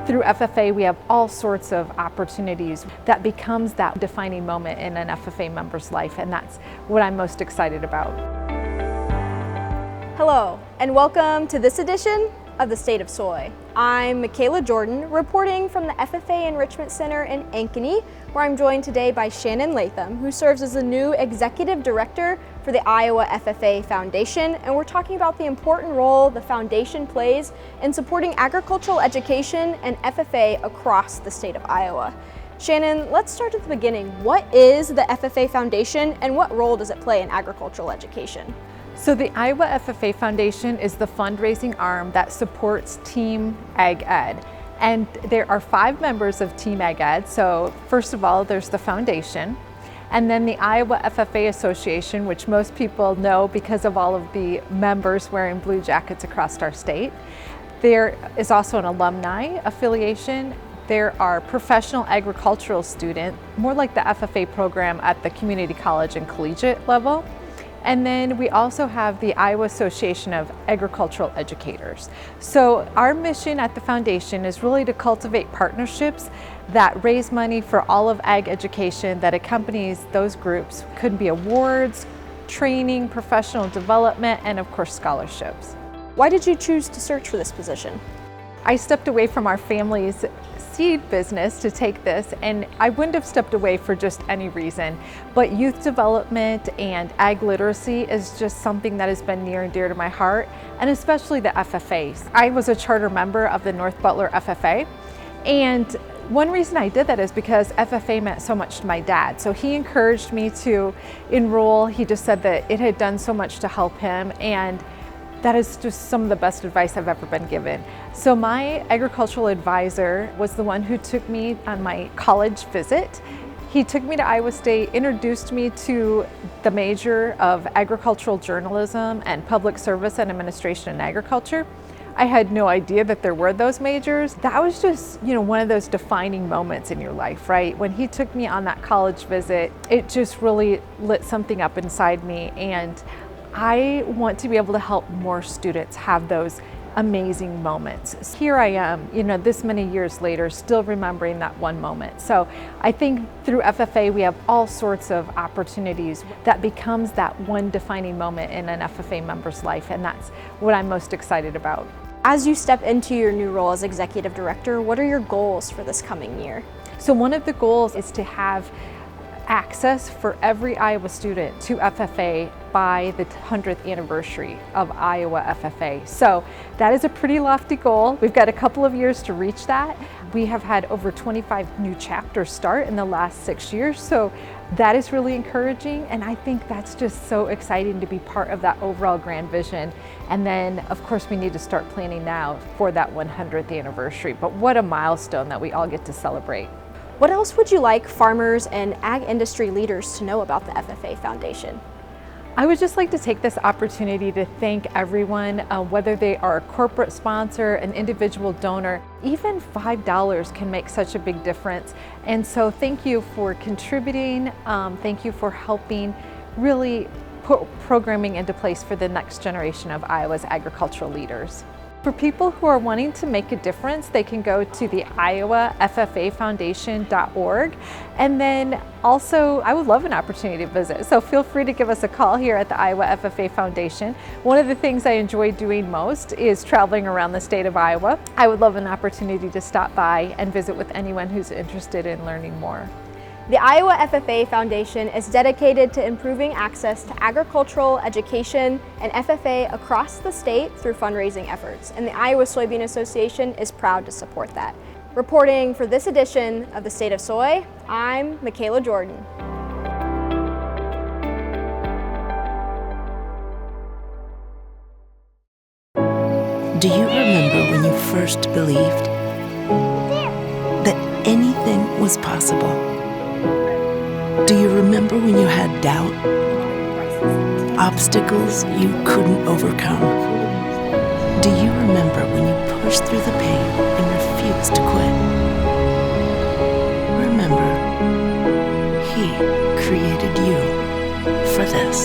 Through FFA, we have all sorts of opportunities that becomes that defining moment in an FFA member's life, and that's what I'm most excited about. Hello, and welcome to this edition of the State of Soy. I'm Michaela Jordan, reporting from the FFA Enrichment Center in Ankeny, where I'm joined today by Shannon Latham, who serves as the new Executive Director for the Iowa FFA Foundation, and we're talking about the important role the foundation plays in supporting agricultural education and FFA across the state of Iowa. Shannon, let's start at the beginning. What is the FFA Foundation, and what role does it play in agricultural education? So the Iowa FFA Foundation is the fundraising arm that supports Team Ag Ed. And there are 5 members of Team Ag Ed. So first of all, there's the foundation, and then the Iowa FFA Association, which most people know because of all of the members wearing blue jackets across our state. There is also an alumni affiliation. There are professional agricultural students, more like the FFA program at the community college and collegiate level. And then we also have the Iowa Association of Agricultural Educators. So our mission at the foundation is really to cultivate partnerships that raise money for all of ag education that accompanies those groups. Could be awards, training, professional development, and of course scholarships. Why did you choose to search for this position? I stepped away from our family's seed business to take this, and I wouldn't have stepped away for just any reason, but youth development and ag literacy is just something that has been near and dear to my heart, and especially the FFAs. I was a charter member of the North Butler FFA, and one reason I did that is because FFA meant so much to my dad. So he encouraged me to enroll. He just said that it had done so much to help him, and that is just some of the best advice I've ever been given. So my agricultural advisor was the one who took me on my college visit. He took me to Iowa State, introduced me to the major of agricultural journalism and public service and administration in agriculture. I had no idea that there were those majors. That was just, one of those defining moments in your life, right? When he took me on that college visit, it just really lit something up inside me, and I want to be able to help more students have those amazing moments. Here I am, this many years later, still remembering that one moment. So I think through FFA, we have all sorts of opportunities that becomes that one defining moment in an FFA member's life, and that's what I'm most excited about. As you step into your new role as Executive Director, what are your goals for this coming year? So one of the goals is to have access for every Iowa student to FFA by the 100th anniversary of Iowa FFA. So that is a pretty lofty goal. We've got a couple of years to reach that. We have had over 25 new chapters start in the last 6 years, so that is really encouraging, and I think that's just so exciting to be part of that overall grand vision. And then of course we need to start planning now for that 100th anniversary, but what a milestone that we all get to celebrate. What else would you like farmers and ag industry leaders to know about the FFA Foundation? I would just like to take this opportunity to thank everyone, whether they are a corporate sponsor, an individual donor, even $5 can make such a big difference. And so thank you for contributing, thank you for helping really put programming into place for the next generation of Iowa's agricultural leaders. For people who are wanting to make a difference, they can go to the iowaffafoundation.org. And then also, I would love an opportunity to visit. So feel free to give us a call here at the Iowa FFA Foundation. One of the things I enjoy doing most is traveling around the state of Iowa. I would love an opportunity to stop by and visit with anyone who's interested in learning more. The Iowa FFA Foundation is dedicated to improving access to agricultural education and FFA across the state through fundraising efforts, and the Iowa Soybean Association is proud to support that. Reporting for this edition of the State of Soy, I'm Michaela Jordan. Do you remember when you first believed that anything was possible? Do you remember when you had doubt? Obstacles you couldn't overcome? Do you remember when you pushed through the pain and refused to quit? Remember, He created you for this.